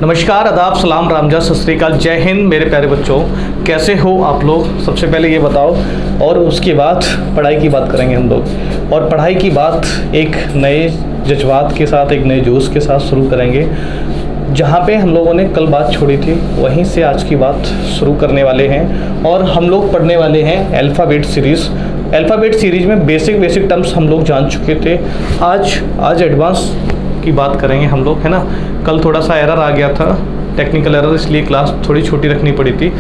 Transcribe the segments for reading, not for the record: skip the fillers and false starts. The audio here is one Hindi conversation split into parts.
नमस्कार, आदाब, सलाम, रामजा, सत श्री अकाल, जय हिंद मेरे प्यारे बच्चों। कैसे हो आप लोग? सबसे पहले ये बताओ, और उसके बाद पढ़ाई की बात करेंगे हम लोग। और पढ़ाई की बात एक नए जज्बात के साथ, एक नए जोश के साथ शुरू करेंगे। जहाँ पे हम लोगों ने कल बात छोड़ी थी वहीं से आज की बात शुरू करने वाले हैं। और हम लोग पढ़ने वाले हैं अल्फ़ाबेट सीरीज़। अल्फ़ाबेट सीरीज़ में बेसिक टर्म्स हम लोग जान चुके थे। आज एडवांस की बात करेंगे हम लोग, है ना। कल थोड़ा सा एरर आ गया था, टेक्निकल एरर, इसलिए क्लास थोड़ी छोटी रखनी पड़ी थी।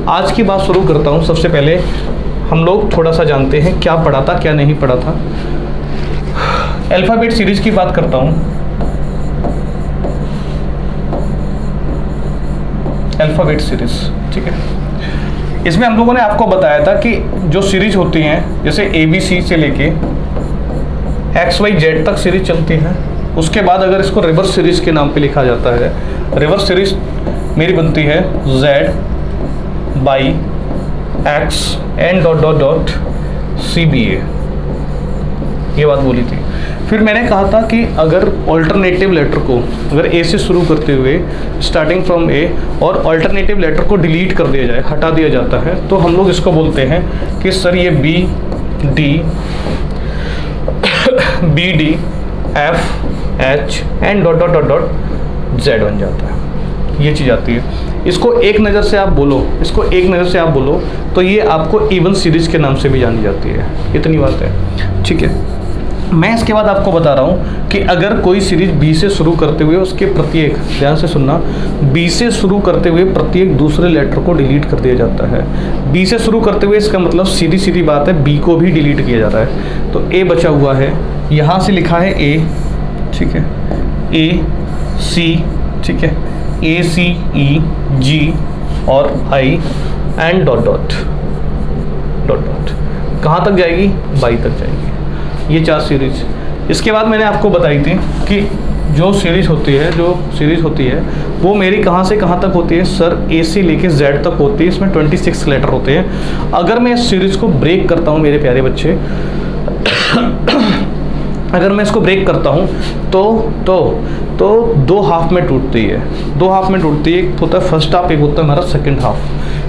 आज की बात शुरू करता हूँ। सबसे पहले हम लोग थोड़ा सा जानते हैं क्या पढ़ा था, क्या नहीं पढ़ा था। अल्फ़ाबेट सीरीज़ की बात करता हूँ। अल्फ़ाबेट सीरीज़, ठीक है। इसमें हम लोगों ने आपको बताया था कि जो सीरीज होती हैं, जैसे ABC से लेके XYZ तक सीरीज चलती है। उसके बाद अगर इसको रिवर्स सीरीज के नाम पे लिखा जाता है, रिवर्स सीरीज मेरी बनती है Z/X N डॉट CBA। ये बात बोली थी। फिर मैंने कहा था कि अगर ऑल्टरनेटिव लेटर को अगर A से शुरू करते हुए स्टार्टिंग फ्रॉम A और ऑल्टरनेटिव लेटर को डिलीट कर दिया जाए, हटा दिया जाता है, तो हम लोग इसको बोलते हैं कि सर ये BD F H N dot Z बन जाता है। ये चीज़ आती है। इसको एक नज़र से आप बोलो, तो ये आपको इवन सीरीज के नाम से भी जानी जाती है। इतनी बात है, ठीक है। मैं इसके बाद आपको बता रहा हूँ कि अगर कोई सीरीज B से शुरू करते हुए उसके प्रत्येक, ध्यान से सुनना, B से शुरू करते हुए प्रत्येक दूसरे लेटर को डिलीट कर दिया जाता है। B से शुरू करते हुए इसका मतलब सीधी बात है B को भी डिलीट किया जाता है। तो A बचा हुआ है, यहाँ से लिखा है A, ठीक है, AC, ठीक है, ACEG और I एंड डॉट कहाँ तक जाएगी? 22 तक जाएगी। ये 4 सीरीज। इसके बाद मैंने आपको बताई थी कि जो सीरीज होती है वो मेरी कहाँ से कहाँ तक होती है। सर A से लेके Z तक होती है। इसमें 26 लेटर होते हैं। अगर मैं इस सीरीज को ब्रेक करता हूँ मेरे प्यारे बच्चे, अगर मैं इसको ब्रेक करता हूँ तो 2 हाफ में टूटती है। 2 हाफ में टूटती है। एक होता है फर्स्ट हाफ, एक होता है हमारा सेकंड हाफ।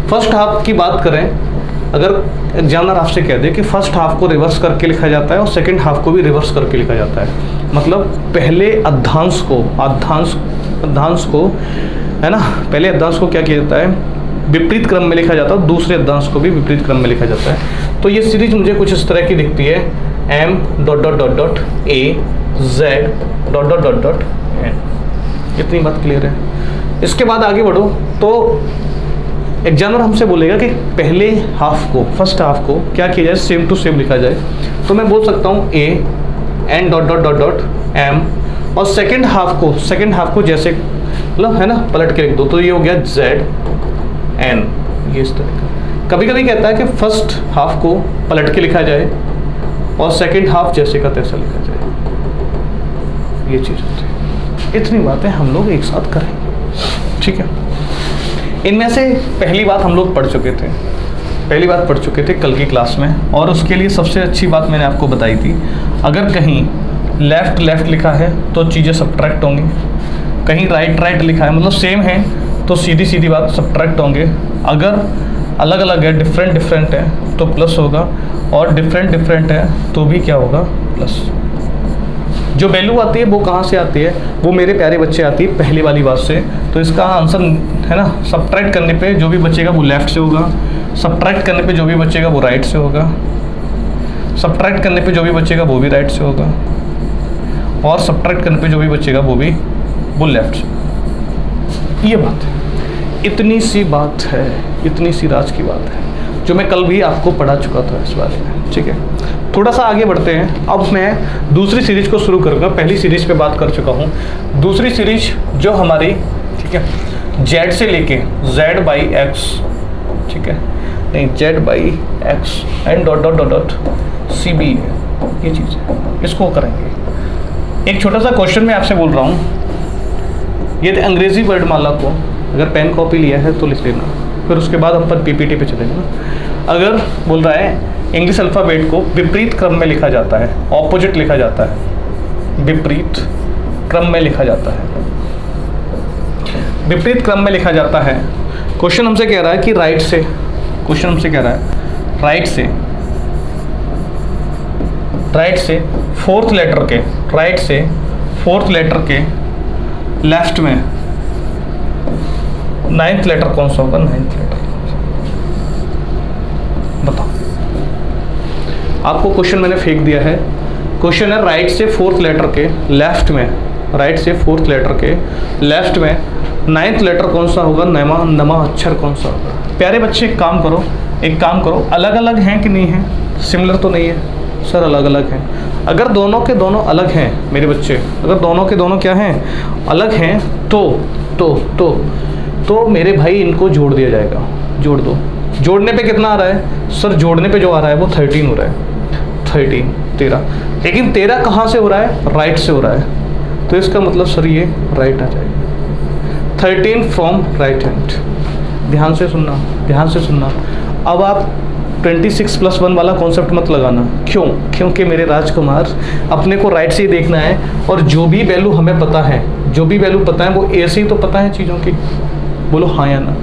फर्स्ट हाफ की बात करें, अगर एग्जामिनर आपसे कह दे कि फर्स्ट हाफ को रिवर्स करके लिखा जाता है और सेकंड हाफ को भी रिवर्स करके लिखा जाता है, मतलब पहले अद्धांश को है ना, पहले अद्धांश को क्या किया जाता है? विपरीत क्रम में लिखा जाता है। दूसरे अद्धांश को भी विपरीत क्रम में लिखा जाता है। तो ये सीरीज मुझे कुछ इस तरह की दिखती है, M dot A Z dot N। इतनी बात क्लियर है। इसके बाद आगे बढ़ो तो एग्जामिनर हमसे बोलेगा कि पहले हाफ को, फर्स्ट हाफ को क्या किया जाए? सेम टू सेम लिखा जाए। तो मैं बोल सकता हूँ A N डॉट M, और सेकंड हाफ को जैसे मतलब है ना, पलट के लिख दो, तो ये हो गया Z N। ये इस तरह का कभी कभी कहता है कि फर्स्ट हाफ को पलट के लिखा जाए और सेकंड हाफ जैसे का तैसा लिखा जाए। ये चीज़ होती है। इतनी बातें हम लोग एक साथ करेंगे, ठीक है। इनमें से पहली बात हम लोग पढ़ चुके थे कल की क्लास में, और उसके लिए सबसे अच्छी बात मैंने आपको बताई थी। अगर कहीं लेफ्ट लिखा है तो चीज़ें सब्ट्रैक्ट होंगी, कहीं राइट लिखा है मतलब सेम है तो सीधी बात सब्ट्रैक्ट होंगे। अगर अलग है, डिफरेंट है तो प्लस होगा, और डिफरेंट है तो भी क्या होगा? प्लस। जो वैल्यू आती है वो कहाँ से आती है? वो मेरे प्यारे बच्चे आती है पहली वाली बात से। तो इसका आंसर है ना, सब्ट्रैक्ट करने पे जो भी बचेगा वो लेफ्ट से होगा, सब्ट्रैक्ट करने पे जो भी बचेगा वो राइट से होगा, सब्ट्रैक्ट करने पे जो भी बचेगा वो भी राइट से होगा, और सब्ट्रैक्ट करने पे जो भी बचेगा वो लेफ्ट से। ये बात है। इतनी सी बात है, इतनी सी राज की बात है, जो मैं कल भी आपको पढ़ा चुका था इस बारे में, ठीक है। थोड़ा सा आगे बढ़ते हैं। अब मैं दूसरी सीरीज को शुरू करूँगा। पहली सीरीज पे बात कर चुका हूँ। दूसरी सीरीज जो हमारी, ठीक है, Z से लेके Z/X, ठीक है, नहीं Z/X एंड डॉट CBA, ये चीज़ है। इसको करेंगे। एक छोटा सा क्वेश्चन मैं आपसे बोल रहा हूँ। ये अंग्रेजी वर्णमाला को अगर पेन कॉपी लिया है तो लिख लेना, फिर उसके बाद हम पर PPT पे चलेंगे ना। अगर बोल रहा है इंग्लिश अल्फ़ाबेट को विपरीत क्रम में लिखा जाता है, ऑपोजिट लिखा जाता है, विपरीत क्रम में लिखा जाता है। विपरीत क्रम में लिखा जाता है। क्वेश्चन हमसे कह रहा है कि राइट से, क्वेश्चन हमसे कह रहा है राइट से फोर्थ लेटर के, राइट से फोर्थ लेटर के लेफ्ट में नाइन्थ लेटर कौन सा होगा, नाइन्थ लेटर बताओ। आपको क्वेश्चन मैंने फेंक दिया है। क्वेश्चन है राइट से फोर्थ लेटर के लेफ्ट में, राइट से फोर्थ लेटर के लेफ्ट में नाइन्थ लेटर कौन सा होगा, नमा अक्षर कौन सा होगा। प्यारे बच्चे एक काम करो, अलग अलग हैं कि नहीं है, सिमिलर तो नहीं है सर, अलग अलग हैं। अगर दोनों के दोनों अलग हैं मेरे बच्चे, अगर दोनों के दोनों क्या हैं, अलग हैं, तो मेरे भाई इनको जोड़ दिया जाएगा। जोड़ दो। जोड़ने पे कितना आ रहा है सर, जोड़ने पे जो आ रहा है वो 13 हो रहा है, 13। लेकिन 13 कहाँ से हो रहा है, राइट से हो रहा है, तो इसका मतलब सर ये राइट आ जाएगा। 13 फ्रॉम राइट हैंड। ध्यान से सुनना। अब आप 26+1 वाला कॉन्सेप्ट मत लगाना। क्यों? क्योंकि मेरे राजकुमार अपने को राइट से ही देखना है, और जो भी वैल्यू हमें पता है, वो ए से ही तो पता है चीज़ों की। बोलो हाँ या ना।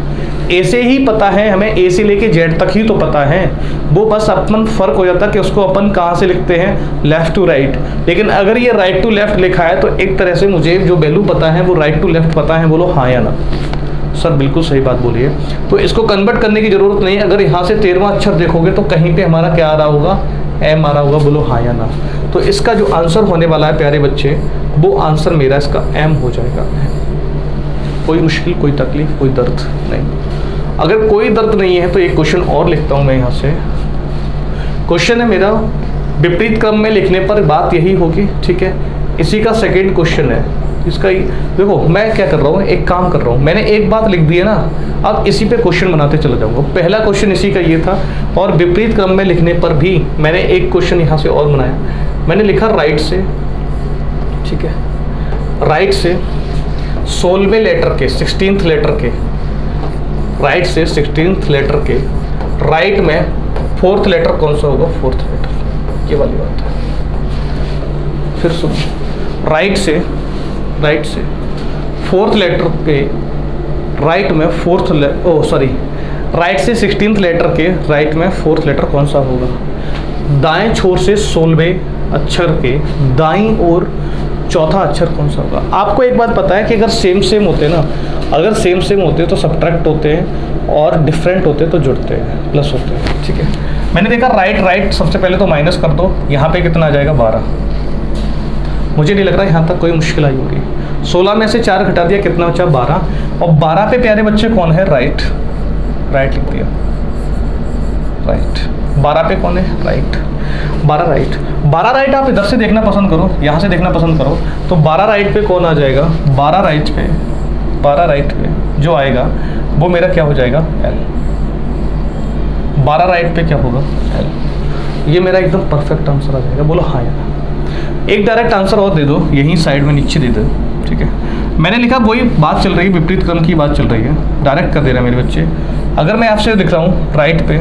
ए से ही पता है हमें, ए से लेके जेड तक ही तो पता है। वो बस अपन फर्क हो जाता है कि उसको अपन कहाँ से लिखते हैं, लेफ्ट टू राइट। लेकिन अगर ये राइट टू लेफ्ट लिखा है तो एक तरह से मुझे जो वैल्यू पता है वो राइट टू लेफ्ट पता है। बोलो हाँ या ना। सर बिल्कुल सही बात बोलिए। तो इसको कन्वर्ट करने की ज़रूरत नहीं। अगर यहाँ से 13वां अक्षर देखोगे तो कहीं पे हमारा क्या आ रहा होगा, एम आ रहा होगा। बोलो हाँ या ना। तो इसका जो आंसर होने वाला है प्यारे बच्चे, वो आंसर मेरा इसका एम हो जाएगा। कोई मुश्किल, कोई तकलीफ, कोई दर्द नहीं। अगर कोई दर्द नहीं है तो एक क्वेश्चन और लिखता हूँ मैं यहाँ से। क्वेश्चन है मेरा विपरीत क्रम में लिखने पर बात यही होगी, ठीक है। इसी का सेकेंड क्वेश्चन है। इसका ही देखो, मैं क्या कर रहा हूँ, एक काम कर रहा हूँ, मैंने एक बात लिख दी है ना, अब इसी पे क्वेश्चन बनाते चला जाऊँगा। पहला क्वेश्चन इसी का ये था, और विपरीत क्रम में लिखने पर भी मैंने एक क्वेश्चन यहाँ से और बनाया। मैंने लिखा राइट से, ठीक है, राइट से 16वें लेटर के, 16th लेटर के, राइट से 16th लेटर के राइट में 4th लेटर कौन सा होगा, 4th लेटर। ये वाली बात है। फिर सुन, राइट से 4th लेटर के राइट में राइट से 16th लेटर के राइट में 4th लेटर कौन सा होगा। दाएं छोर से 16वें अक्षर के दाईं ओर चौथा अक्षर कौन सा होगा। आपको एक बात पता है कि अगर सेम होते ना, अगर सेम होते तो सब्ट्रैक्ट होते हैं, और डिफरेंट होते तो जुड़ते हैं, प्लस होते हैं, ठीक है। मैंने देखा राइट सबसे पहले तो माइनस कर दो। यहाँ पे कितना आ जाएगा, 12। मुझे नहीं लग रहा यहाँ तक कोई मुश्किल आई होगी। 16 में से 4 घटा दिया, कितना बचा, 12। और 12 पे प्यारे बच्चे कौन है, राइट लिख दिया, राइट। 12 पे कौन है, राइट। 12 राइट आप इधर से देखना पसंद करो, यहाँ से देखना पसंद करो, तो 12 राइट पे कौन आ जाएगा, 12 राइट पे जो आएगा वो मेरा क्या हो जाएगा, एल। 12 राइट पे क्या होगा, एल। ये मेरा एकदम परफेक्ट आंसर आ जाएगा। बोलो हाँ यार। एक डायरेक्ट आंसर और दे दो, यहीं साइड में नीचे दे दो, ठीक है। मैंने लिखा वही बात चल रही है, विपरीत क्रम की बात चल रही है, डायरेक्ट कर दे रहा है मेरे बच्चे। अगर मैं आपसे दिख रहा हूँ राइट पे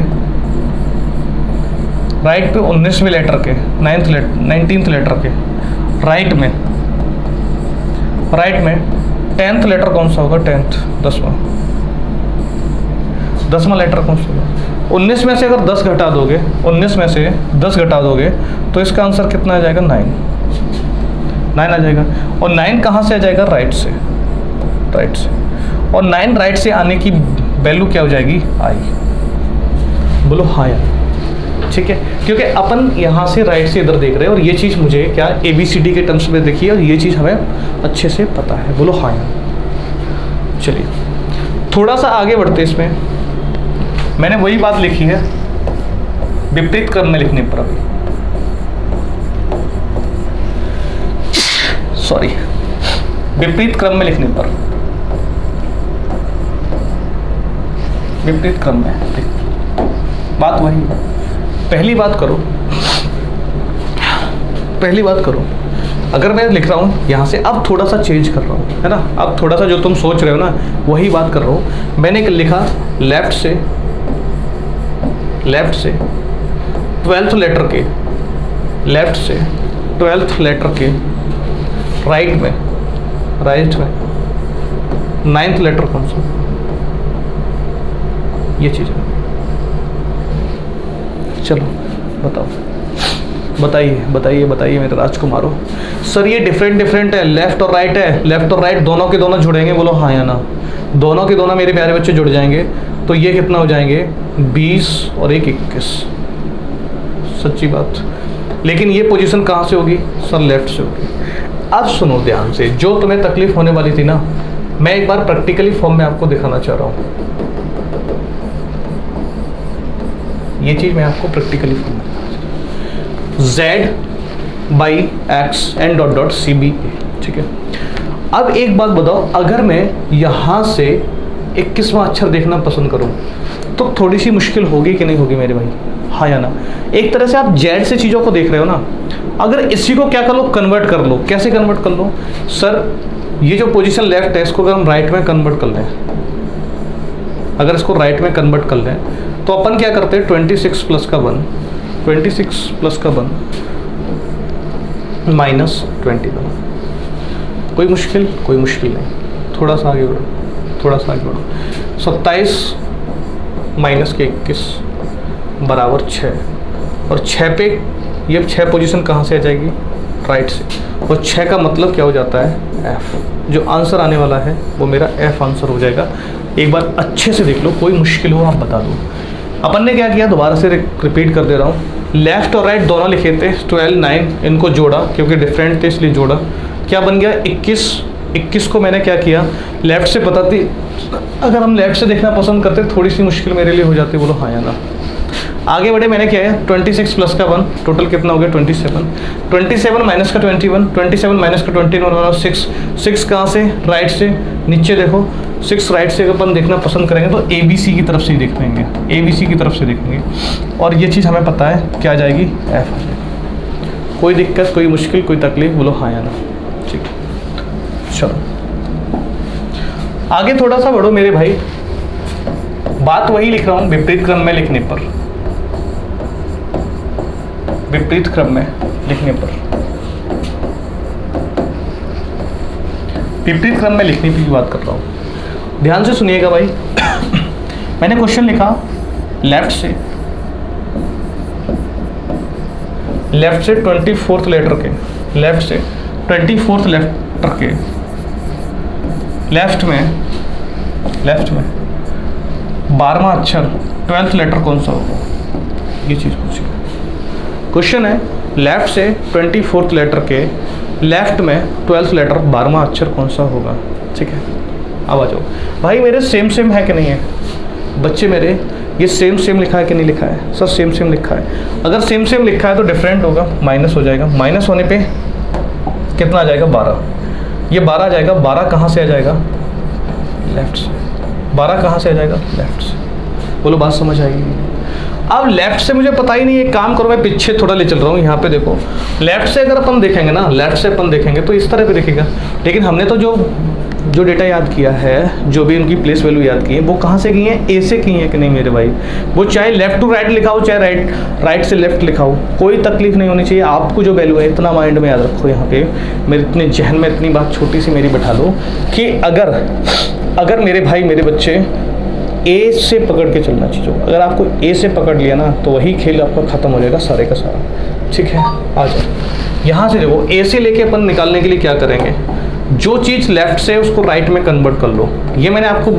19वें लेटर के 19th लेटर के राइट में 10th लेटर कौन सा होगा, 10वां लेटर कौन सा होगा। 19 में से अगर 10 घटा दोगे, 19 में से 10 घटा दोगे तो इसका आंसर कितना आ जाएगा, 9 आ जाएगा। और 9 कहाँ से आ जाएगा, राइट से। और 9 राइट से आने की वैल्यू क्या हो जाएगी, आई। बोलो हाँ यार, ठीक है। क्योंकि अपन यहाँ से राइट से इधर देख रहे हैं, और ये चीज़ मुझे क्या ABCD के टर्म्स में देखी है, और ये चीज़ हमें अच्छे से पता है। बोलो हाँ यार। चलिए थोड़ा सा आगे बढ़ते इसमें। मैंने वही बात लिखी है विपरीत क्रम में लिखने पर, अभी सॉरी, विपरीत क्रम में लिखने पर, विपरीत क्रम में बात वही। पहली बात करो, अगर मैं लिख रहा हूँ यहाँ से, अब थोड़ा सा चेंज कर रहा हूँ, है ना। अब थोड़ा सा जो तुम सोच रहे हो ना, वही बात कर रहा हूँ। मैंने लिखा लेफ्ट से 12th लेटर के, लेफ्ट से 12th लेटर के राइट में 9th लेटर कौन सा, ये चीज़ है। चलो बताओ, बताइए मेरे राजकुमारों। सर ये डिफरेंट है, लेफ्ट और राइट है, लेफ्ट और राइट दोनों के दोनों जुड़ेंगे, बोलो हाँ या ना। दोनों के दोनों मेरे प्यारे बच्चे जुड़ जाएंगे, तो ये कितना हो जाएंगे 20 और 21, सच्ची बात। लेकिन ये पोजीशन कहाँ से होगी सर, लेफ्ट से होगी। अब सुनो ध्यान से, जो तुम्हें तकलीफ होने वाली थी ना, मैं एक बार प्रैक्टिकली फॉर्म में आपको दिखाना चाह रहा हूँ। ये चीज़ मैं आपको प्रैक्टिकली फॉर्म में, z by x n dot dot c b a, ठीक है। अब एक बात बताओ, अगर मैं यहाँ से 21वां अक्षर देखना पसंद करूँ तो थोड़ी सी मुश्किल होगी कि नहीं होगी मेरे भाई, हाँ या ना। एक तरह से आप जेड से चीज़ों को देख रहे हो ना। अगर इसी को क्या कर लो, कन्वर्ट कर लो। कैसे कन्वर्ट कर लो सर, ये जो पोजीशन लेफ्ट है इसको अगर हम राइट में कन्वर्ट कर लें, अगर इसको राइट में कन्वर्ट कर लें तो अपन क्या करते हैं 26 प्लस का 1, 26 प्लस का 1 माइनस 21। कोई मुश्किल नहीं, थोड़ा सा आगे बढ़ो। 27 माइनस के 21 बराबर 6, और 6 पे ये 6 पोजीशन कहाँ से आ जाएगी, राइट से, और 6 का मतलब क्या हो जाता है F। जो आंसर आने वाला है वो मेरा F आंसर हो जाएगा। एक बार अच्छे से देख लो, कोई मुश्किल हो आप बता दो। अपन ने क्या किया, दोबारा से रिपीट कर दे रहा हूँ, लेफ्ट और राइट दोनों लिखे थे, 12 9 इनको जोड़ा क्योंकि डिफरेंट थे इसलिए जोड़ा। क्या बन गया 21 को मैंने क्या किया, लेफ्ट से पता थी, अगर हम लेफ्ट से देखना पसंद करते थोड़ी सी मुश्किल मेरे लिए हो जाती, बोलो हाँ या ना। आगे बढ़े, मैंने क्या है 26 प्लस का 1, टोटल कितना हो गया 27 माइनस का 21, 27 माइनस का 21 6 कहाँ से, राइट से। नीचे देखो 6 राइट से अपन देखना पसंद करेंगे तो ABC की तरफ से ही देखेंगे, ABC की तरफ से देखेंगे, और ये चीज़ हमें पता है क्या आ जाएगी F आ जाएगी। कोई दिक्कत, कोई मुश्किल, कोई तकलीफ, बोलो हाँ या ना। ठीक, चलो आगे थोड़ा सा बढ़ो मेरे भाई। बात वही लिख रहा हूँ, विपरीत क्रम में लिखने पर, विपरीत क्रम में लिखने पर, विपरीत क्रम में लिखने की बात कर रहा हूँ। ध्यान से सुनिएगा भाई। मैंने क्वेश्चन लिखा लेफ्ट से 24th लेटर के, लेफ्ट से 24th लेटर के लेफ्ट में 12वां अक्षर 12th लेटर कौन सा होगा, ये चीज़ पूछी। क्वेश्चन है लेफ्ट से 24th लेटर के लेफ्ट में 12th लेटर 12वां अक्षर कौन सा होगा, ठीक है। अब आ जाओ भाई, मेरे सेम है कि नहीं है बच्चे मेरे, ये सेम लिखा है कि नहीं लिखा है सर, सेम लिखा है। अगर सेम लिखा है तो डिफरेंट होगा, माइनस हो जाएगा, माइनस होने पे कितना आ जाएगा 12, ये 12 आ जाएगा। 12 कहाँ से आ जाएगा, लेफ्ट से। 12 कहाँ से आ जाएगा, लेफ्ट से। बोलो बात समझ आएगी। अब लेफ्ट से मुझे पता ही नहीं, एक काम करो, मैं पीछे थोड़ा ले चल रहा हूँ। यहाँ पे देखो, लेफ्ट से अगर अपन देखेंगे ना, लेफ्ट से अपन देखेंगे तो इस तरह पे दिखेगा, लेकिन हमने तो जो डेटा याद किया है, जो भी उनकी प्लेस वैल्यू याद की है, वो कहाँ से की है, ए से की है कि नहीं मेरे भाई। वो चाहे लेफ्ट टू राइट लिखा हो, चाहे राइट से लेफ्ट लिखा हो, कोई तकलीफ नहीं होनी चाहिए। आपको जो वैल्यू है इतना माइंड में याद रखो, यहाँ पे मेरे इतने जहन में इतनी बात छोटी सी मेरी बैठा लो कि अगर मेरे भाई मेरे बच्चे ए से पकड़ के चलना चाहिए। अगर आपको ए से पकड़ लिया ना तो वही खेल आपका ख़त्म हो जाएगा सारे का सारा, ठीक है। आ जाओ यहाँ से देखो, ए से लेके अपन निकालने के लिए क्या करेंगे, जो चीज़ लेफ्ट से उसको राइट में कन्वर्ट कर लो। ये मैंने आपको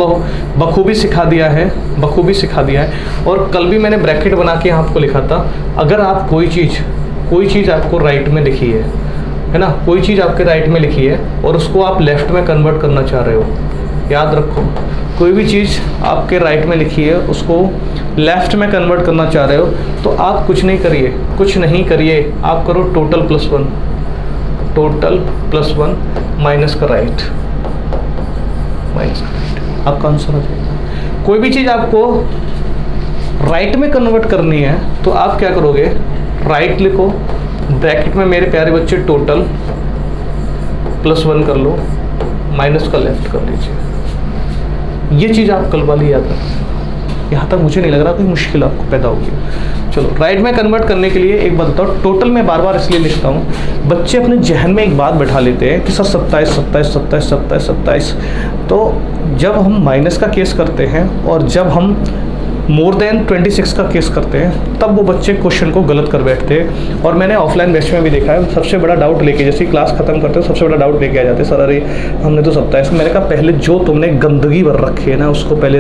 बखूबी सिखा दिया है, और कल भी मैंने ब्रैकेट बना के आपको लिखा था। अगर आप कोई चीज़ आपको राइट में लिखी है ना, कोई चीज़ आपके राइट में लिखी है और उसको आप लेफ्ट में कन्वर्ट करना चाह रहे हो, याद रखो, कोई भी चीज़ आपके राइट में लिखी है उसको लेफ्ट में कन्वर्ट करना चाह रहे हो तो आप कुछ नहीं करिए, आप करो टोटल प्लस वन माइनस का राइट, आपका आंसर आ जाएगा। कोई भी चीज़ आपको राइट में कन्वर्ट करनी है तो आप क्या करोगे, राइट लिखो, ब्रैकेट में मेरे प्यारे बच्चे टोटल +1 कर लो, माइनस का लेफ्ट कर लीजिए। ये चीज़ आप कल वाली याद रखना। यहाँ तक मुझे नहीं लग रहा कोई मुश्किल आपको पैदा होगी। चलो राइट में कन्वर्ट करने के लिए एक बात बताओ, टोटल मैं बार बार इसलिए लिखता हूँ, बच्चे अपने जहन में एक बात बैठा लेते हैं कि सर 27 27 27 27 27। तो जब हम माइनस का केस करते हैं और जब हम मोर देन 26 का केस करते हैं, तब वो बच्चे क्वेश्चन को गलत कर बैठते हैं। और मैंने ऑफलाइन बैच में भी देखा है, सबसे बड़ा डाउट लेके, जैसे क्लास खत्म करते हैं सबसे बड़ा डाउट लेके आ जाते हैं, सर अरे हमने तो 27। मैंने कहा पहले जो तुमने गंदगी भर रखी है ना उसको पहले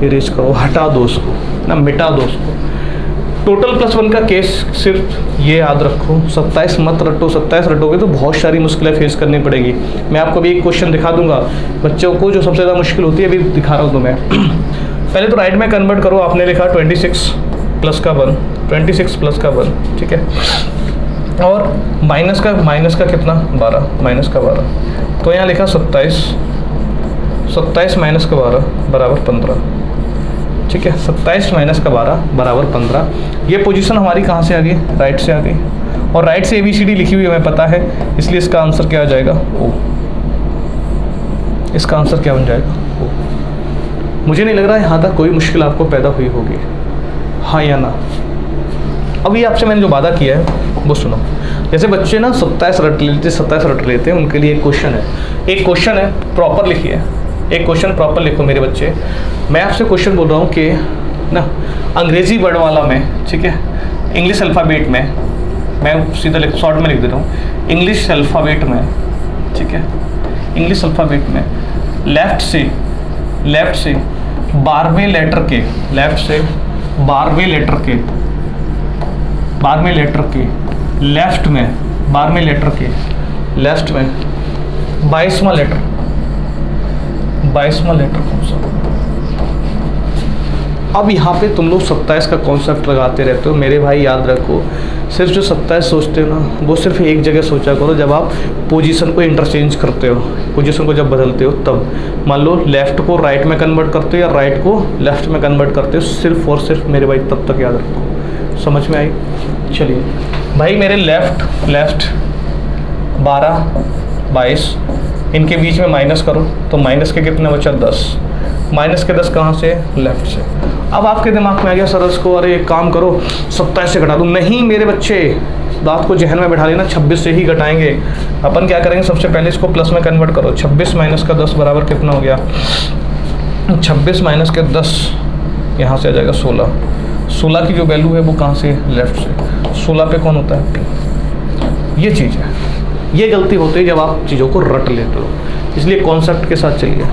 इरेज करो, हटा दो उसको ना, मिटा दो उसको। टोटल +1 का केस सिर्फ ये याद रखो, 27 मत रटो। 27 रटोगे तो बहुत सारी मुश्किलें फेस करनी पड़ेगी। मैं आपको भी एक क्वेश्चन दिखा दूंगा बच्चों को जो सबसे ज़्यादा मुश्किल होती है, अभी दिखा रहा हूँ तुम्हें। पहले तो राइट में कन्वर्ट करो, आपने लिखा 26 + का 1, 26 + का 1, ठीक है। और माइनस का कितना, 12, -12। तो यहाँ लिखा 27 - का 12 = 15, ठीक है। 27 - का 12 = 15। ये पोजीशन हमारी कहाँ से आ गई, राइट से आ गई। और राइट से ABCD लिखी हुई हमें पता है, इसलिए इसका आंसर क्या आ जाएगा, O। इसका आंसर क्या बन जाएगा, O। मुझे नहीं लग रहा यहाँ तक कोई मुश्किल आपको पैदा हुई होगी, हाँ या ना। अभी आपसे मैंने जो वादा किया है वो सुनो। जैसे बच्चे ना 27 रट लेते हैं, उनके लिए एक क्वेश्चन है, प्रॉपर लिखिए। एक क्वेश्चन प्रॉपर लिखो मेरे बच्चे। मैं आपसे क्वेश्चन बोल रहा हूँ कि ना अंग्रेज़ी वर्णमाला में, ठीक है, इंग्लिश अल्फ़ाबेट में, मैं सीधा शॉर्ट में लिख देता हूँ, इंग्लिश अल्फ़ाबेट में, ठीक है, इंग्लिश अल्फ़ाबेट में लेफ़्ट से 12वें लेटर के, लेफ़्ट से 12वें लेटर के, 12वें लेटर के लेफ़्ट में, 12वें लेटर के लेफ़्ट में 22वां लेटर, 22वां लेटर कौन सा। अब यहाँ पे तुम लोग 27 का कॉन्सेप्ट लगाते रहते हो मेरे भाई, याद रखो सिर्फ जो 27 सोचते हो ना, वो सिर्फ एक जगह सोचा करो जब आप पोजीशन को इंटरचेंज करते हो, पोजीशन को जब बदलते हो तब। मान लो लेफ़्ट को राइट में कन्वर्ट करते हो या राइट को लेफ़्ट में कन्वर्ट करते हो, सिर्फ और सिर्फ मेरे भाई तब तक याद रखो। समझ में आई? चलिए भाई, मेरे लेफ़्ट 12 22, इनके बीच में माइनस करो तो माइनस के कितने बचा, 10। माइनस के 10 कहाँ से, लेफ़्ट से। अब आपके दिमाग में आ गया सर इसको, अरे एक काम करो 27 से घटा दूँ। नहीं मेरे बच्चे, बात को जहन में बैठा लेना, 26 से ही घटाएंगे। अपन क्या करेंगे, सबसे पहले इसको प्लस में कन्वर्ट करो। 26 - का 10 बराबर कितना हो गया, 26 - के 10 यहाँ से आ जाएगा 16। 16 की जो वैल्यू है वो कहाँ से, लेफ़्ट से। 16 पे कौन होता है, 2। ये चीज़ है, ये गलती होती है जब आप चीज़ों को रट लेते हो, इसलिए कॉन्सेप्ट के साथ चलिए।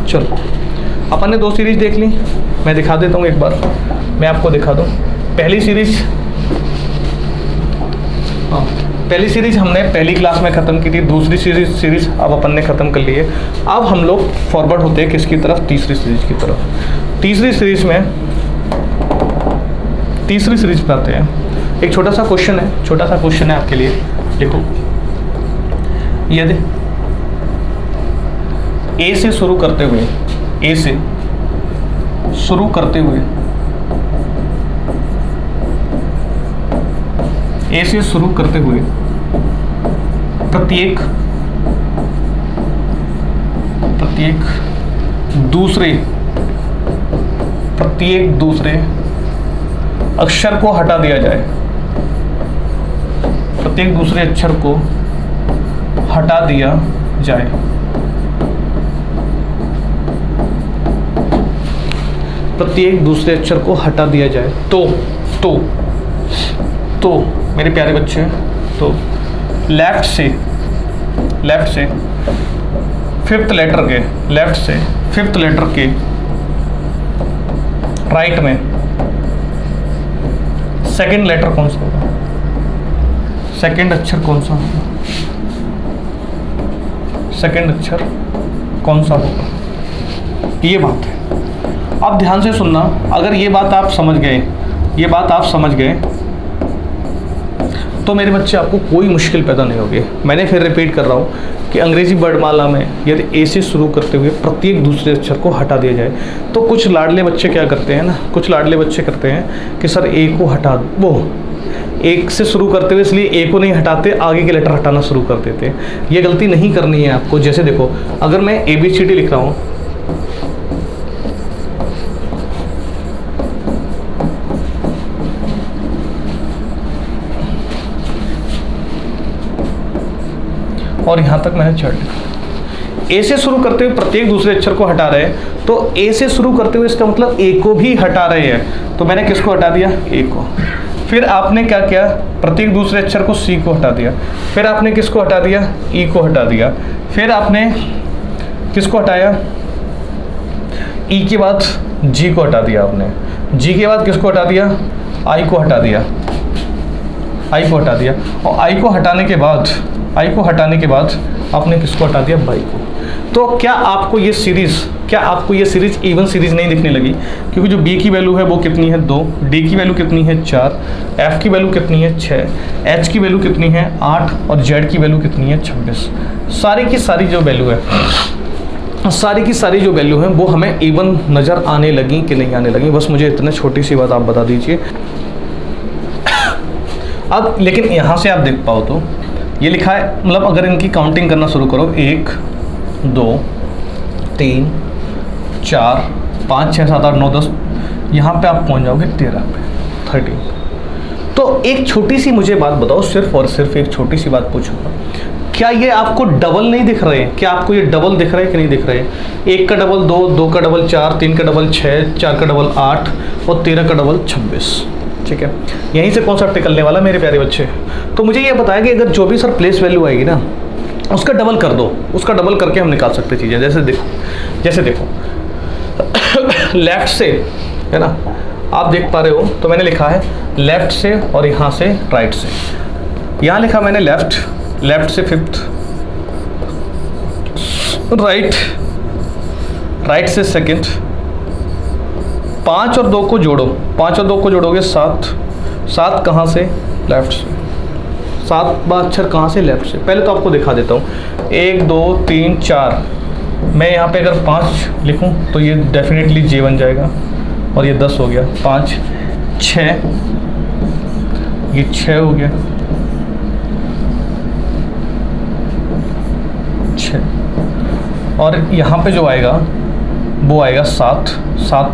चलो अपन ने 2 सीरीज देख ली, मैं दिखा देता हूँ एक बार, मैं आपको दिखा दूँ। पहली सीरीज हमने पहली क्लास में ख़त्म की थी। दूसरी सीरीज अब अपन ने ख़त्म कर ली है। अब हम लोग फॉरवर्ड होते हैं किसकी तरफ, तीसरी सीरीज की तरफ। तीसरी सीरीज पे आते हैं। एक छोटा सा क्वेश्चन है आपके लिए, देखो। यदि ए से शुरू करते हुए प्रत्येक दूसरे अक्षर को हटा दिया जाए, प्रत्येक दूसरे अक्षर को हटा दिया जाए, प्रत्येक दूसरे अक्षर को हटा दिया जाए तो मेरे प्यारे बच्चे, तो लेफ्ट से फिफ्थ लेटर के राइट में सेकंड लेटर कौन सा होगा, सेकंड अक्षर कौन सा होगा, सेकंड अक्षर कौन सा होगा, ये बात है। अब ध्यान से सुनना, अगर ये बात आप समझ गए तो मेरे बच्चे आपको कोई मुश्किल पैदा नहीं होगी। मैंने फिर रिपीट कर रहा हूँ कि अंग्रेजी वर्णमाला में यदि ए से शुरू करते हुए प्रत्येक दूसरे अक्षर को हटा दिया जाए, तो कुछ लाडले बच्चे क्या करते हैं ना, कुछ लाडले बच्चे करते हैं कि सर ए को हटा दो, एक से शुरू करते हुए इसलिए ए को नहीं हटाते, आगे के लेटर हटाना शुरू कर देते हैं। ये गलती नहीं करनी है आपको। जैसे देखो, अगर मैं ABCD लिख रहा हूँ, और यहाँ तक मैंने Z लिखा। ए से शुरू करते हुए प्रत्येक दूसरे अक्षर को हटा रहे हैं, तो ए से शुरू करते हुए इसका मतलब ए को भी हटा रहे हैं, तो मैंने किसको हटा दिया? ए को। फिर आपने क्या किया? प्रत्येक दूसरे अक्षर को सी को हटा दिया। फिर आपने किसको हटा दिया? ई को हटा दिया। फिर आपने किसको हटाया? ई के बाद जी को हटा दिया आपने। जी के बाद किसको हटा दिया? आई को हटा दिया। आई को हटा दिया। और आई को हटाने के बाद आपने किसको हटा दिया? बाई को। तो क्या आपको ये सीरीज इवन सीरीज नहीं दिखने लगी? क्योंकि जो बी की वैल्यू है वो कितनी है? 2, डी की वैल्यू कितनी है? 4, एफ की वैल्यू कितनी है? 6, एच की वैल्यू कितनी है? 8 और जेड की वैल्यू कितनी है? 26। सारी की सारी जो वैल्यू है वो हमें इवन नज़र आने लगी कि नहीं आने लगी? बस मुझे इतने छोटी सी बात आप बता दीजिए। अब लेकिन यहाँ से आप देख पाओ तो ये लिखा है, मतलब अगर इनकी काउंटिंग करना शुरू करो, 1 2 3 4 5 6 7 8 9 10, यहाँ पे आप पहुँच जाओगे 13 पे, 13। तो एक छोटी सी मुझे बात बताओ, सिर्फ और सिर्फ एक छोटी सी बात पूछूंगा, क्या ये आपको डबल नहीं दिख रहे हैं? क्या आपको ये डबल दिख रहे हैं कि नहीं दिख रहे हैं? 1 का डबल 2, 2 का डबल 4, 3 का डबल 6, 4 का डबल 8 और 13 का डबल 26। ठीक है, यहीं से कॉन्सेप्ट निकलने वाला मेरे प्यारे बच्चे। तो मुझे ये बताया कि अगर जो भी सर प्लेस वैल्यू आएगी ना, उसका डबल कर दो, उसका डबल करके हम निकाल सकते चीज़ें। जैसे देखो लेफ्ट से, है ना, आप देख पा रहे हो, तो मैंने लिखा है लेफ्ट से और यहाँ से राइट से। यहाँ लिखा मैंने लेफ्ट से 5th, राइट से 2nd, 5 और 2 को जोड़ो, 5 और 2 को जोड़ोगे 7 कहाँ से? लेफ्ट से। 7 अक्षर कहाँ से? लेफ्ट से। पहले तो आपको दिखा देता हूँ, 1 2 3 4, मैं यहाँ पे अगर 5 लिखूँ तो ये डेफिनेटली जे बन जाएगा और ये 10 हो गया। 5 6, ये 6 हो गया, 6, और यहाँ पे जो आएगा वो आएगा 7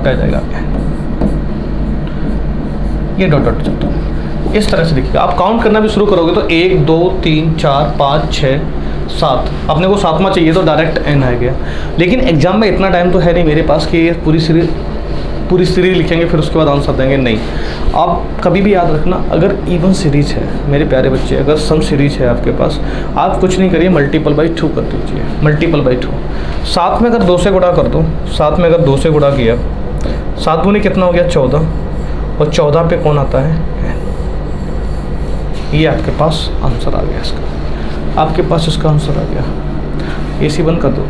पे आ जाएगा ये डॉट चलता है। इस तरह से देखिएगा, आप काउंट करना भी शुरू करोगे तो 1 2 3 4 5 6 7, अपने को 7वां चाहिए तो डायरेक्ट एन आ गया। लेकिन एग्जाम में इतना टाइम तो है नहीं मेरे पास कि ये पूरी सीरीज लिखेंगे फिर उसके बाद आंसर देंगे, नहीं। आप कभी भी याद रखना, अगर इवन सीरीज है मेरे प्यारे बच्चे, अगर सम सीरीज है आपके पास, आप कुछ नहीं करिए, मल्टीपल बाई 2 कर दीजिए, मल्टीपल बाई 2। 7 में अगर 2 से गुणा कर दो, 7 में अगर 2 से गुणा किया, 7 दूनी कितना हो गया? 14, और 14 पे कौन आता है? ये आपके पास आंसर आ गया इसका, आपके पास इसका आंसर आ गया। एसी बंद कर दो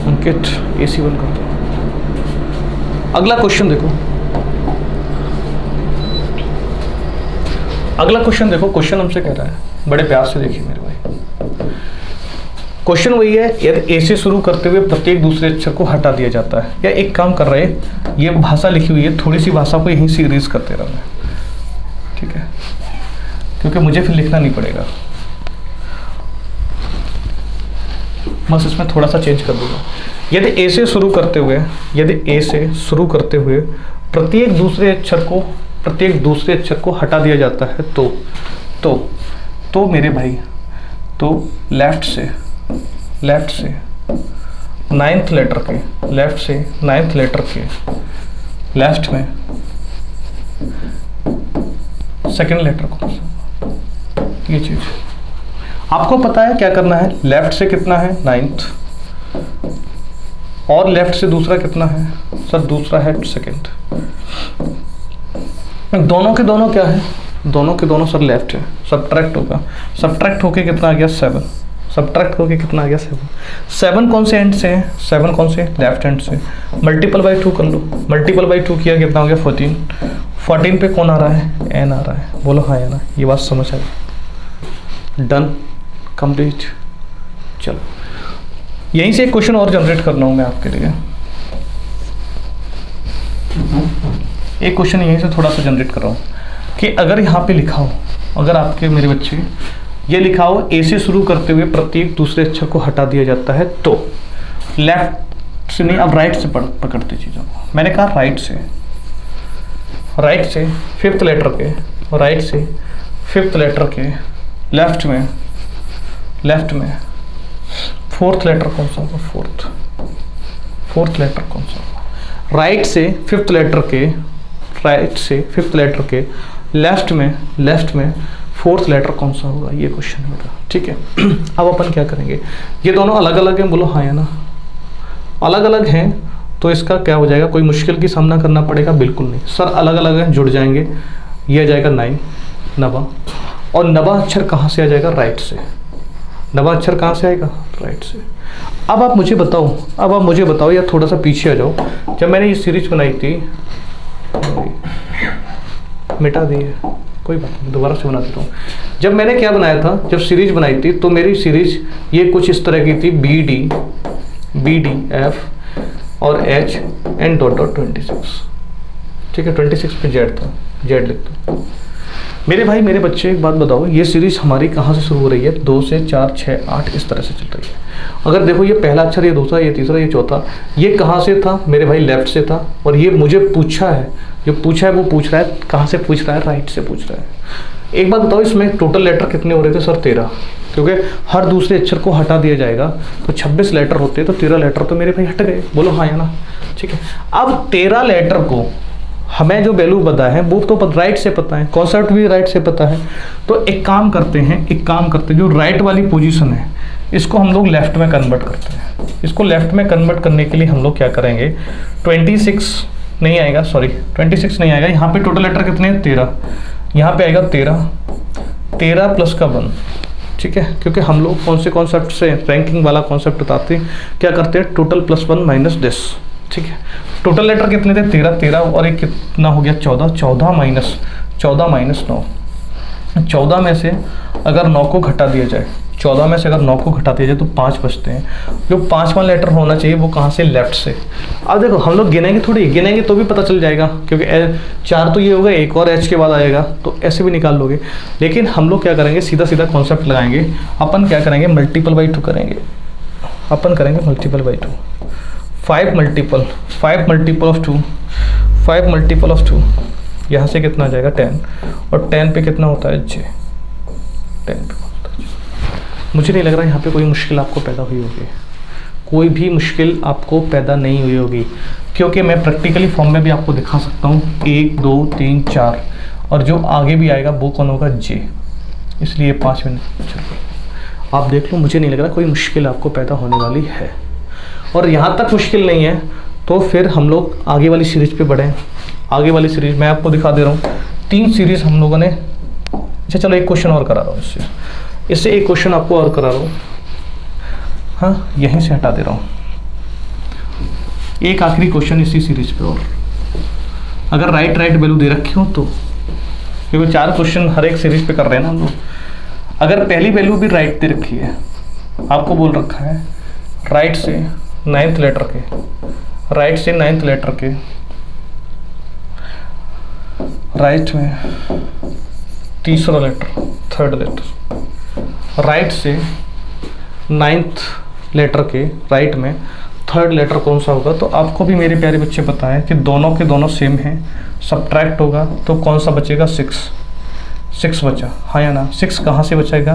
अंकित, एसी बंद कर दो। अगला क्वेश्चन देखो, क्वेश्चन हमसे कह रहा है, बड़े प्यार से देखिए मेरे भाई। क्वेश्चन वही है, यदि ए से शुरू करते हुए प्रत्येक दूसरे अक्षर को हटा दिया जाता है, या एक काम कर रहे हैं, ये भाषा लिखी हुई है, थोड़ी सी भाषा को यहीं से इरेज करते रहना, ठीक है, क्योंकि मुझे फिर लिखना नहीं पड़ेगा, बस इसमें थोड़ा सा चेंज कर दूंगा। यदि ए से शुरू करते हुए प्रत्येक दूसरे अक्षर को हटा दिया जाता है तो मेरे भाई, तो लेफ्ट से 9th लेटर के, लेफ्ट में 2nd लेटर को, ये चीज आपको पता है क्या करना है। लेफ्ट से कितना है? 9th, और लेफ्ट से दूसरा कितना है सर? दूसरा है 2nd। दोनों के दोनों क्या है? दोनों के दोनों सर लेफ्ट है, सब्ट्रैक्ट होगा, सब्ट्रैक्ट होके कितना आ गया? 7, सब्ट्रैक्ट होके कितना आ गया? 7 कौन से एंड से है? 7 कौन से? लेफ्ट हैंड से। मल्टीपल बाई 2 कर लो, मल्टीपल बाई 2 किया कितना हो गया? 14। 14 पे कौन आ रहा है? एन आ रहा है, बोलो हाँ या ना, ये बात समझ आई? Done, complete. चलो यहीं से एक क्वेश्चन और जनरेट करना हूँ मैं आपके लिए, एक क्वेश्चन यहीं से थोड़ा सा जनरेट कर रहा हूँ कि अगर यहाँ पे लिखा हो, अगर आपके मेरे बच्चे ये लिखा हो ए से शुरू करते हुए प्रत्येक दूसरे अक्षर को हटा दिया जाता है, तो लेफ्ट से नहीं, अब राइट से पकड़ते चीज़ों को। मैंने कहा राइट से 5th लेटर के, राइट से 5th लेटर के लेफ्ट में लेफ्ट में फोर्थ लेटर कौन सा होगा, फोर्थ लेटर कौन सा होगा, राइट से फिफ्थ लेटर के लेफ्ट में फोर्थ लेटर कौन सा होगा, ये क्वेश्चन है मेरा, ठीक है। अब अपन क्या करेंगे, ये दोनों अलग अलग हैं, बोलो हाँ या ना, अलग अलग हैं तो इसका क्या हो जाएगा, कोई मुश्किल की सामना करना पड़ेगा, बिल्कुल नहीं सर, अलग अलग हैं, जुड़ जाएंगे, ये आ जाएगा 9 नवा, और नवा अक्षर कहाँ से आ जाएगा, राइट से, नवा अक्षर कहाँ से आएगा, राइट से। अब आप मुझे बताओ या थोड़ा सा पीछे आ जाओ, जब मैंने ये सीरीज बनाई थी, मिटा दी है कोई बात नहीं, दोबारा से बना देता हूँ। जब मैंने क्या बनाया था, जब सीरीज बनाई थी तो मेरी सीरीज ये कुछ इस तरह की थी, बी डी एफ और एच एंड डॉट 26, ठीक है, 26 पे जेड था, जेड लिखता हूँ। मेरे भाई मेरे बच्चे एक बात बताओ, ये सीरीज हमारी कहाँ से शुरू हो रही है, 2 से 4 6 8 इस तरह से चल रही है। अगर देखो ये पहला अक्षर, ये दूसरा, ये तीसरा, ये चौथा, ये कहाँ से था मेरे भाई, लेफ्ट से था, और ये मुझे पूछा है, जो पूछा है वो पूछ रहा है, कहाँ से पूछ रहा है, राइट से पूछ रहा है। एक बात बताओ, इसमें टोटल लेटर कितने हो रहे थे सर, 13, क्योंकि हर दूसरे अक्षर को हटा दिया जाएगा, तो 26 लेटर होते तो 13 लेटर तो मेरे भाई हट गए, बोलो हाँ या ना, ठीक है। अब 13 लेटर को हमें जो वैल्यू पता है वो तो राइट से पता है, कॉन्सेप्ट भी राइट से पता है, तो एक काम करते जो राइट वाली पोजीशन है इसको हम लोग लेफ्ट में कन्वर्ट करते हैं। इसको लेफ्ट में कन्वर्ट करने के लिए हम लोग क्या करेंगे, 26 नहीं आएगा, यहाँ पे टोटल लेटर कितने हैं, 13, यहाँ पे आएगा 13 प्लस का 1, ठीक है, क्योंकि हम लोग कौन से कॉन्सेप्ट से, रैंकिंग वाला कॉन्सेप्ट बताते हैं, क्या करते हैं, टोटल प्लस 1 माइनस दिस, ठीक है। टोटल लेटर कितने थे, 13 और एक कितना हो गया, 14 माइनस 9, 14 में से अगर 9 को घटा दिया जाए, 14 में से अगर 9 को घटा दिया जाए तो 5 बचते हैं, जो 5वां लेटर होना चाहिए वो कहाँ से, लेफ्ट से। अब देखो हम लोग गिनेंगे तो भी पता चल जाएगा, क्योंकि 4 तो ये होगा, एक और एच के बाद आएगा, तो ऐसे भी निकाल लोगे। लेकिन हम लोग क्या करेंगे, सीधा कॉन्सेप्ट लगाएंगे, अपन क्या करेंगे, मल्टीपल बाई 2 करेंगे, 5 मल्टीपल ऑफ 2, यहाँ से कितना आ जाएगा, 10, और 10 पे कितना होता है, जे, 10 पे होता है। मुझे नहीं लग रहा यहाँ पे कोई मुश्किल आपको पैदा हुई होगी, कोई भी मुश्किल आपको पैदा नहीं हुई होगी, क्योंकि मैं प्रैक्टिकली फॉर्म में भी आपको दिखा सकता हूँ, 1 2 3 4, और जो आगे भी आएगा वो कौन होगा, जे, इसलिए 5 मिनट आप देख लो। मुझे नहीं लग रहा कोई मुश्किल आपको पैदा होने वाली है, और यहाँ तक मुश्किल नहीं है तो फिर हम लोग आगे वाली सीरीज पे बढ़ें। आगे वाली सीरीज मैं आपको दिखा दे रहा हूँ, 3 सीरीज हम लोगों ने, अच्छा चलो एक क्वेश्चन और करा रहा हूँ, इससे एक क्वेश्चन आपको और करा रहा हूँ, हाँ यहीं से हटा दे रहा हूँ, एक आखिरी क्वेश्चन इसी सीरीज पे, और अगर राइट वैल्यू दे रखी हो तो, क्योंकि 4 क्वेश्चन हर एक सीरीज पे कर रहे हैं ना हम लोग, अगर पहली वैल्यू भी राइट दे रखी है, आपको बोल रखा है राइट से 9th लेटर के, राइट में तीसरा लेटर, 3rd लेटर, राइट से 9th लेटर के राइट में 3rd लेटर कौन सा होगा, तो आपको भी मेरे प्यारे बच्चे पता है कि दोनों के दोनों सेम हैं, सब्ट्रैक्ट होगा तो कौन सा बचेगा, 6 बचा, हाँ या ना, 6 कहाँ से बचेगा,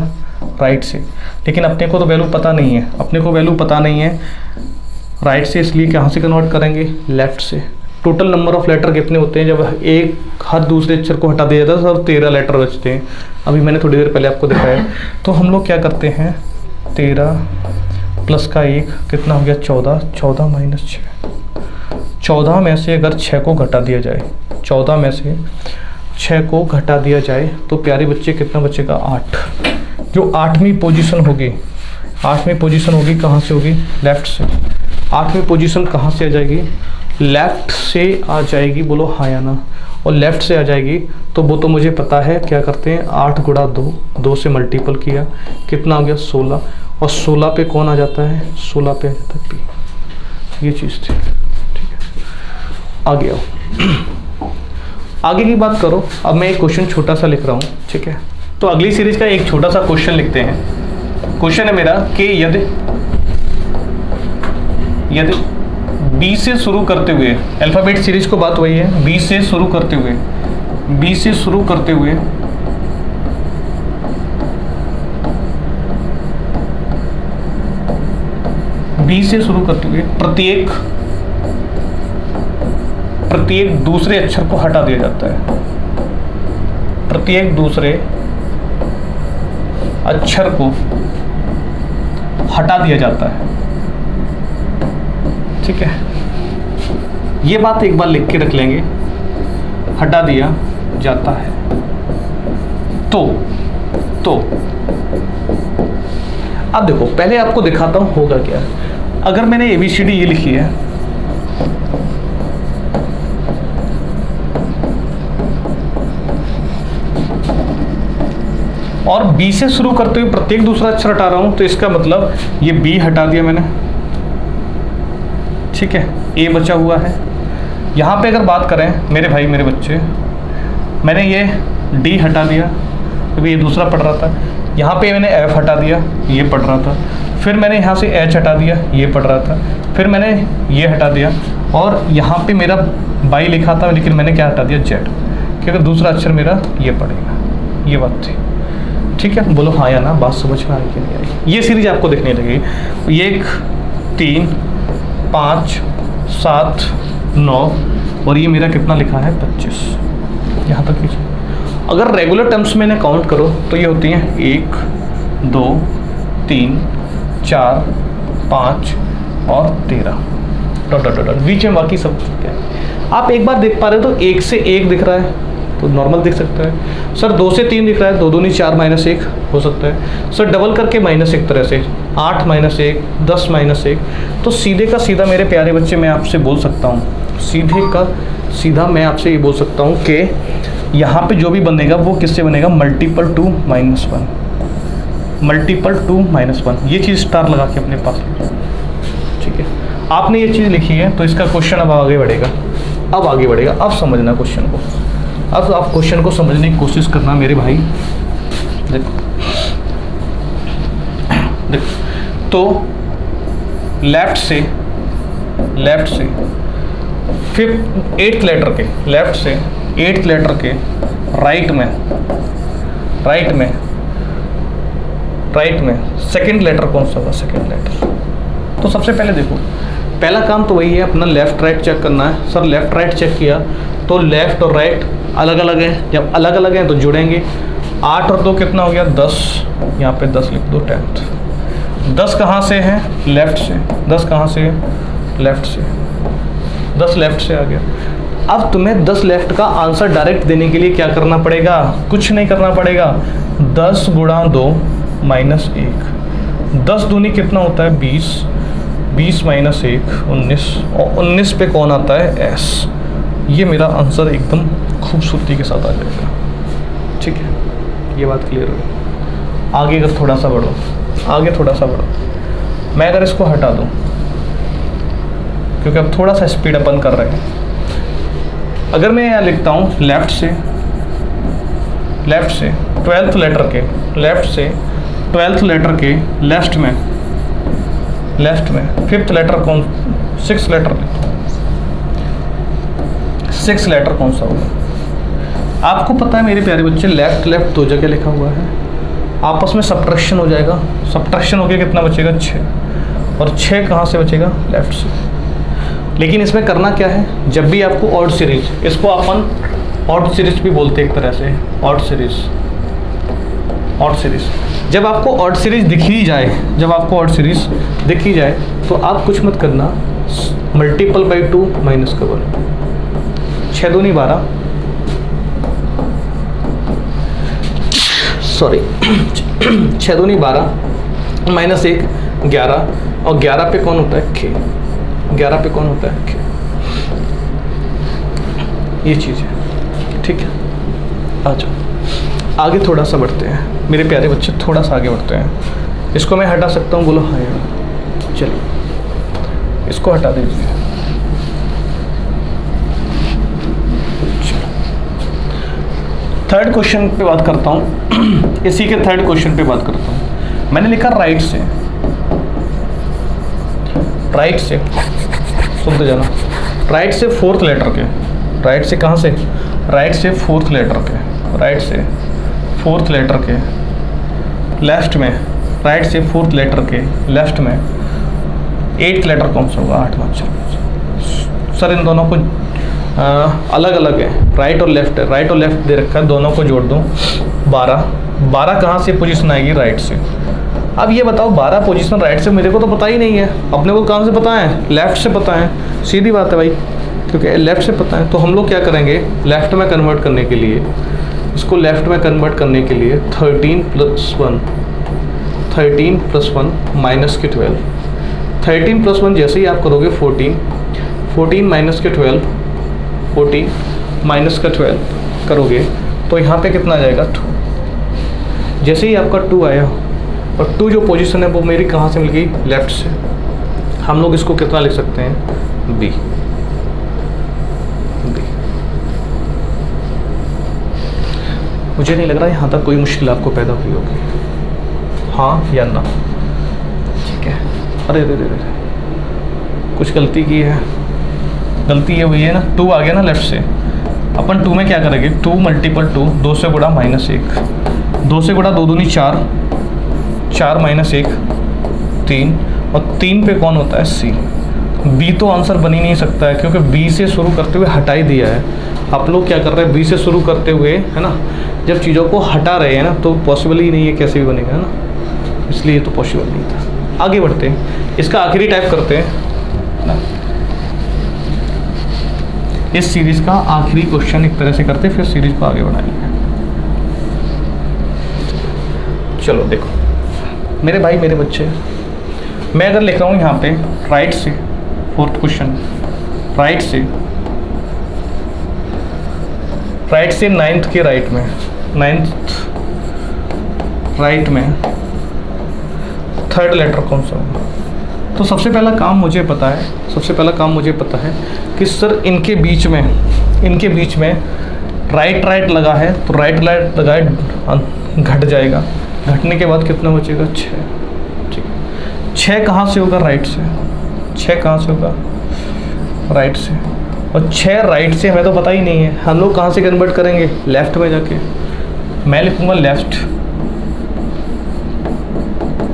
राइट से। लेकिन अपने को तो वैल्यू पता नहीं है, राइट से, इसलिए कहाँ से कन्वर्ट करेंगे, लेफ्ट से। टोटल नंबर ऑफ लेटर कितने होते हैं, जब एक हर दूसरे अक्षर को हटा दिया जाता है तो 13 लेटर बचते हैं, अभी मैंने थोड़ी देर पहले आपको दिखाया। तो हम लोग क्या करते हैं, 13 प्लस का 1 कितना हो गया, 14 माइनस 6, 14 में से अगर 6 को घटा दिया जाए, 14 में से 6 को घटा दिया जाए तो प्यारे बच्चे कितना बचेगा, 8। जो 8वीं पोजीशन होगी कहाँ से होगी, लेफ्ट से। 8वीं पोजीशन कहाँ से आ जाएगी, लेफ्ट से आ जाएगी, बोलो हाँ या ना। और लेफ्ट से आ जाएगी तो वो तो मुझे पता है, क्या करते हैं, 8 गुणा 2 से मल्टीपल किया, कितना आ गया, 16, और 16 पे कौन आ जाता है, 16 पे आ जाता है पी। ये चीज़ थी, ठीक है। आगे आओ, आगे की बात करो। अब मैं एक क्वेश्चन छोटा सा लिख रहा हूँ, ठीक है। तो अगली सीरीज का एक छोटा सा क्वेश्चन लिखते हैं। क्वेश्चन है मेरा कि यदि बी से शुरू करते हुए, अल्फाबेट सीरीज को बात वही है, बी से शुरू करते हुए बी से शुरू करते हुए प्रत्येक दूसरे अक्षर को हटा दिया जाता है, प्रत्येक दूसरे अक्षर को हटा दिया जाता है। ठीक है, ये बात एक बार लिख के रख लेंगे, हटा दिया जाता है। तो अब देखो, पहले आपको दिखाता हूं होगा क्या। अगर मैंने ABCD ये लिखी है, और B से शुरू करते हुए प्रत्येक दूसरा अक्षर हटा रहा हूं, तो इसका मतलब ये B हटा दिया मैंने। ठीक है, A बचा हुआ है। यहाँ पे अगर बात करें मेरे भाई मेरे बच्चे, मैंने ये D हटा दिया क्योंकि ये दूसरा पढ़ रहा था। यहाँ पे मैंने F हटा दिया, ये पढ़ रहा था। फिर मैंने यहाँ से H हटा दिया, ये पढ़ रहा था। फिर मैंने ये हटा दिया, और यहाँ पे मेरा बाई लिखा था, लेकिन मैंने क्या हटा दिया, Z, क्योंकि दूसरा अक्षर मेरा ये पड़ेगा। ये बात थी। ठीक है, बोलो हाँ या ना, बात समझ में आई कि नहीं आई। ये सीरीज आपको देखने लगेगी। 1 3 5 7 9, और ये मेरा कितना लिखा है, 25। यहाँ तक कीजिए। अगर रेगुलर टर्म्स में इन्हें काउंट करो तो ये होती हैं 1 2 3 4 5 और 13 डॉट डॉट डॉट, बीच में बाकी सब क्या है। आप एक बार देख पा रहे हो तो 1 से 1 दिख रहा है तो नॉर्मल दिख सकता है। सर 2 से 3 दिख रहा है, 2 दूनी 4 -1 हो सकता है। सर डबल करके -1 तरह से 8 -1 10 -1। तो सीधे का सीधा मेरे प्यारे बच्चे मैं आपसे बोल सकता हूँ, सीधे का सीधा मैं आपसे ये बोल सकता हूँ कि यहाँ पे जो भी बनेगा वो किससे बनेगा, मल्टीपल 2 -1, मल्टीपल 2 -1। ये चीज़ स्टार लगा के अपने पास। ठीक है, आपने ये चीज़ लिखी है तो इसका क्वेश्चन अब आगे बढ़ेगा, अब आगे बढ़ेगा। अब समझना क्वेश्चन को, अब आप क्वेश्चन को समझने की कोशिश करना मेरे भाई। देखो तो लेफ्ट से 8th लेटर के, लेफ्ट से 8th लेटर के राइट में सेकंड लेटर कौन सा होगा, सेकंड लेटर। तो सबसे पहले देखो, पहला काम तो वही है, अपना लेफ्ट राइट चेक करना है। सर लेफ्ट राइट चेक किया तो लेफ्ट और राइट अलग अलग है, जब अलग अलग हैं तो जुड़ेंगे। 8 और 2 कितना हो गया, 10। यहाँ पे 10 लिख दो, 10th। 10 कहाँ से है, लेफ्ट से। 10 कहाँ से है, लेफ्ट से। 10 लेफ्ट से आ गया। अब तुम्हें 10 लेफ्ट का आंसर डायरेक्ट देने के लिए क्या करना पड़ेगा, कुछ नहीं करना पड़ेगा। 10 गुणा 2 -1, 10 दूनी कितना होता है, 20। 20 -1 19, और 19 पे कौन आता है, S। ये मेरा आंसर एकदम खूबसूरती के साथ आ जाएगा। ठीक है, ये बात क्लियर हो। आगे अगर थोड़ा सा बढ़ो, आगे थोड़ा सा बढ़ो, मैं अगर इसको हटा दूँ, क्योंकि अब थोड़ा सा स्पीड अपन कर रहे हैं। अगर मैं यहाँ लिखता हूँ लेफ्ट से 12th लेटर के, लेफ्ट से 12th लेटर के लेफ्ट में 5th लेटर कौन, 6th लेटर, 6th लेटर कौन सा होगा। आपको पता है मेरे प्यारे बच्चे, लेफ्ट 2 जगह लिखा हुआ है, आपस में सब्ट्रैक्शन हो जाएगा। सब्ट्रैक्शन हो गया, कितना बचेगा, 6, और 6 कहाँ से बचेगा, लेफ्ट से। लेकिन इसमें करना क्या है, जब भी आपको ऑड सीरीज, इसको अपन ऑड सीरीज भी बोलते हैं एक तरह से, ऑड सीरीज। जब आपको ऑड सीरीज दिखी जाए, तो आप कुछ मत करना, मल्टीपल बाई 2 माइनस का 1, 6 दूनी 12, सॉरी 6 दूनी 12 -1 11, और 11 पे कौन होता है, K। 11 पे कौन होता है, K। ये चीज़ है। ठीक है, आ जाओ आगे थोड़ा सा बढ़ते हैं मेरे प्यारे बच्चे, थोड़ा सा आगे बढ़ते हैं। इसको मैं हटा सकता हूँ, बोलो हाँ यार, चलिए इसको हटा दीजिए। थर्ड क्वेश्चन पे बात करता हूँ। इसी के थर्ड क्वेश्चन पे बात करता हूँ। मैंने लिखा राइट से सुनते जाना, राइट से 4th लेटर के, राइट से कहाँ से, राइट से 4th लेटर के, राइट से 4th लेटर के लेफ्ट में, राइट से 4th लेटर के लेफ्ट में 8th लेटर कौन सा होगा, 8वां अक्षर। सर इन दोनों को अलग अलग है, राइट और लेफ्ट है, राइट और लेफ्ट दे रखा है, दोनों को जोड़ दूँ 12। 12 कहाँ से पोजीशन आएगी, राइट से। अब ये बताओ 12 पोजीशन राइट से मेरे को तो पता ही नहीं है, अपने को कहाँ से पता है, लेफ्ट से पता है, सीधी बात है भाई, क्योंकि लेफ्ट से पता है। तो हम लोग क्या करेंगे, लेफ्ट में कन्वर्ट करने के लिए, इसको लेफ्ट में कन्वर्ट करने के लिए 13 + 1 माइनस के 12, 13 + 1 जैसे ही आप करोगे 14, 14 माइनस के 12, 14 माइनस का 12 करोगे तो यहाँ पे कितना आ जाएगा, 2। जैसे ही आपका 2 आया, और 2 जो पोजीशन है वो मेरी कहाँ से मिल गई, लेफ्ट से। हम लोग इसको कितना लिख सकते हैं, बी। मुझे नहीं लग रहा यहाँ तक कोई मुश्किल आपको पैदा हुई होगी, हाँ या ना, ठीक है। अरे अरे अरे कुछ गलती की है, गलती ये हुई है ना, 2 आ गया ना लेफ्ट से, अपन 2 में क्या करेंगे, 2 × 2, 2 से गुणा -1, 2 से गुणा 2 दूनी 4, 4 - 1 3, और 3 पे कौन होता है, सी। बी तो आंसर बन ही नहीं सकता है, क्योंकि बी से शुरू करते हुए हटा ही दिया है। आप लोग क्या कर रहे हैं, बी से शुरू करते हुए, है ना, जब चीज़ों को हटा रहे हैं ना, तो पॉसिबल ही नहीं है, कैसे भी बनेगा, है ना, इसलिए ये तो पॉसिबल नहीं था। आगे बढ़ते हैं, इसका आखिरी टाइप करते हैं ना, इस सीरीज़ का आखिरी क्वेश्चन एक तरह से करते हैं, फिर सीरीज को आगे बढ़ाएंगे। चलो देखो मेरे भाई मेरे बच्चे, मैं अगर लिख रहा हूँ यहाँ पे राइट से, 4th क्वेश्चन, राइट से 9th के राइट में, 9th राइट में 3rd लेटर कौन सा होगा। तो सबसे पहला काम मुझे पता है कि सर इनके बीच में राइट लगा है, तो राइट लगाए घट जाएगा, घटने के बाद कितना बचेगा, 6। ठीक है, 6 कहाँ से होगा, राइट से, 6 कहाँ से होगा, राइट से, और 6 राइट से हमें तो पता ही नहीं है, हम लोग कहाँ से कन्वर्ट करेंगे, लेफ्ट में जाके। मैं लिखूँगा लेफ्ट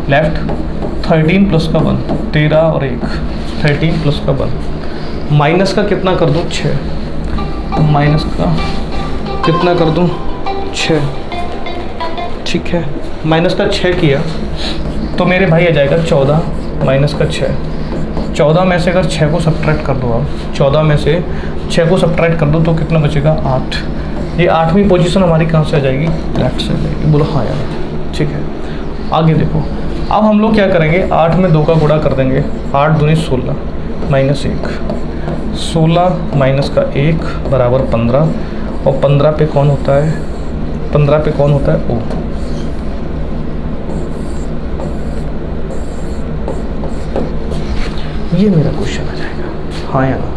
13 + 1, 13 और 1, 13 + 1, माइनस का कितना कर दूँ, 6, माइनस का कितना कर दूँ, 6। ठीक है, माइनस का 6 किया तो मेरे भाई आ जाएगा 14 माइनस का 6। 14 में से अगर 6 को सब्ट्रैक्ट कर दो, आप 14 में से 6 को सब्ट्रैक्ट कर दो तो कितना बचेगा, 8। ये 8वीं पोजीशन हमारी कहाँ से आ जाएगी, लेफ्ट से आ जाएगी। बोलो हाँ यार, ठीक है। आगे देखो, अब हम लोग क्या करेंगे, 8 में 2 का गुणा कर देंगे, 8 दूनी 16 माइनस 1, 16 माइनस का 1 बराबर 15, और 15 पे कौन होता है, 15 पे कौन होता है, ओ। ये मेरा क्वेश्चन आ जाएगा, हाँ या ना।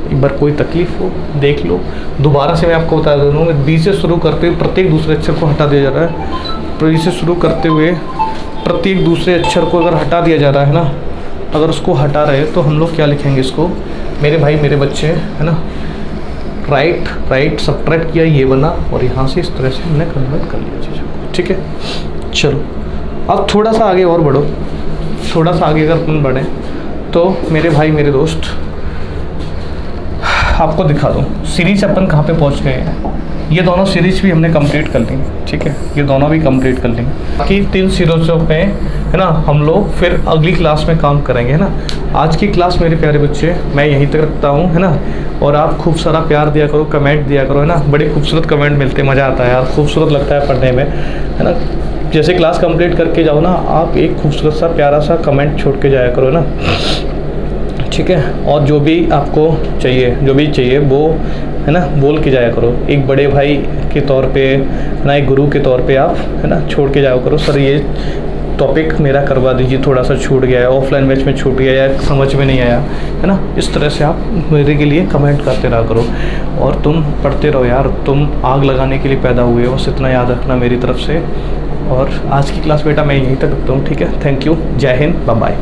एक बार कोई तकलीफ हो देख लो, दोबारा से मैं आपको बता दूँगा, बी से शुरू करते हुए प्रत्येक दूसरे अक्षर को हटा दिया जा रहा है, बी से शुरू करते हुए प्रत्येक दूसरे अक्षर को अगर हटा दिया जा रहा है ना, अगर उसको हटा रहे तो हम लोग क्या लिखेंगे इसको, मेरे भाई मेरे बच्चे, है ना, राइट सब्ट्रैक्ट किया, ये बना, और यहाँ से इस तरह से हमने कन्वर्ट कर लिया चीज़ों को। ठीक है, चलो अब थोड़ा सा आगे और बढ़ो, थोड़ा सा आगे अगर अपन बढ़ें तो मेरे भाई मेरे दोस्त, आपको दिखा दूँ सीरीज अपन कहाँ पे पहुँच गए हैं। ये दोनों सीरीज भी हमने कंप्लीट कर ली, ठीक है, ये दोनों भी कंप्लीट कर लेंगे। बाकी 3 सीरीज़ों पे, है ना, हम लोग फिर अगली क्लास में काम करेंगे, है ना। आज की क्लास मेरे प्यारे बच्चे मैं यहीं तक रखता हूँ, है ना, और आप खूब सारा प्यार दिया करो, कमेंट दिया करो, है ना। बड़े खूबसूरत कमेंट मिलते हैं, मज़ा आता है यार, खूबसूरत लगता है पढ़ने में, है ना। जैसे क्लास कंप्लीट करके जाओ ना, आप एक खूबसूरत सा प्यारा सा कमेंट छोड़ के जाया करो ना, ठीक है। और जो भी आपको चाहिए वो, है ना, बोल के जाया करो, एक बड़े भाई के तौर पे, है ना, एक गुरु के तौर पे आप, है ना, छोड़ के जाया करो, सर ये टॉपिक मेरा करवा दीजिए, थोड़ा सा छूट गया है, ऑफलाइन बैच में छूट गया या समझ में नहीं आया, है ना। इस तरह से आप मेरे के लिए कमेंट करते रहा करो, और तुम पढ़ते रहो यार, तुम आग लगाने के लिए पैदा हुए हो, बस इतना याद रखना मेरी तरफ से। और आज की क्लास बेटा मैं यहीं तक रखता हूँ, ठीक है। थैंक यू, जय हिंद, बाय बाय।